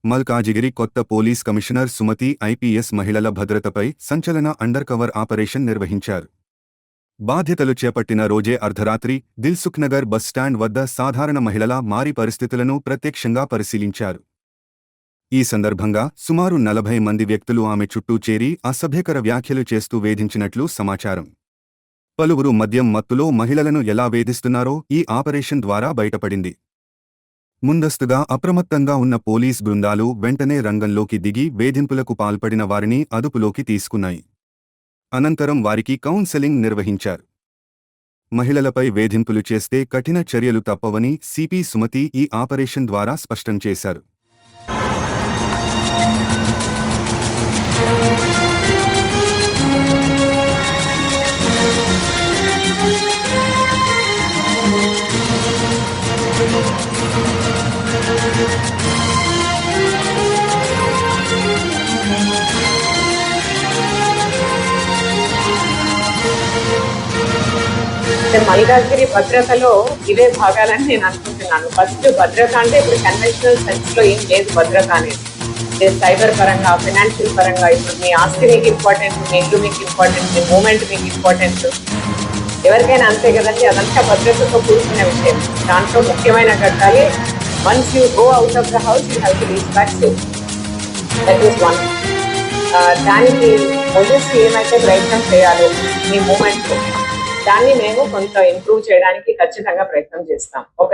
మల్కాజిగిరి కొత్త police commissioner Sumathi IPS మహిళల భద్రతపై సంచలన అండర్ కవర్ ఆపరేషన్ నిర్వహించారు. బాధ్యతలు చేపట్టిన రోజే అర్ధరాత్రి దిల్సుఖ్నగర్ బస్టాండ్ వద్ద సాధారణ మహిళల మారి పరిస్థితులను ప్రత్యక్షంగా పరిశీలించారు. ఈ సందర్భంగా సుమారు 40 మంది వ్యక్తులు ఆమె చుట్టూ చేరి అసభ్యకర వ్యాఖ్యలు చేస్తూ వేధించినట్లు సమాచారం. పలువురు మద్యం మత్తులో మహిళలను ఎలా వేధిస్తున్నారో ఈ ఆపరేషన్ ద్వారా బయటపడింది. ముందస్తుగా అప్రమత్తంగా ఉన్న పోలీస్ బృందాలు వెంటనే రంగంలోకి దిగి వేధింపులకు పాల్పడిన వారిని అదుపులోకి తీసుకున్నాయి. అనంతరం వారికి కౌన్సెలింగ్ నిర్వహించారు. మహిళలపై వేధింపులు చేస్తే కఠిన చర్యలు తప్పవని సిపి సుమతి ఈ ఆపరేషన్ ద్వారా స్పష్టం చేశారు. మల్కాజ్గిరి భద్రతలో ఇవే భాగాలని నేను అనుకుంటున్నాను. ఫస్ట్ భద్రత అంటే ఇప్పుడు కన్వెన్షనల్ సెన్స్ లో ఏం లేదు భద్రత అనేది. సైబర్ పరంగా, ఫైనాన్షియల్ పరంగా, ఇప్పుడు మీ ఆస్తి మీకు ఇంపార్టెంట్, మీ ఇల్లు మీకు ఇంపార్టెంట్, మీ మూమెంట్ మీకు ఇంపార్టెంట్, ఎవరికైనా అంతే కదండి. అదంతా భద్రతతో కూడుకున్న విషయం. దాంట్లో ముఖ్యమైన ఘట్టాలే once you go out of the house you have to reach back safe. That is one. దానికి పోలీసు ఏమైతే ప్రయత్నం చేయాలో మీ మూమెంట్ దాన్ని మేము కొంత ఇంప్రూవ్ చేయడానికి ఖచ్చితంగా ప్రయత్నం చేస్తాం. ఒకటి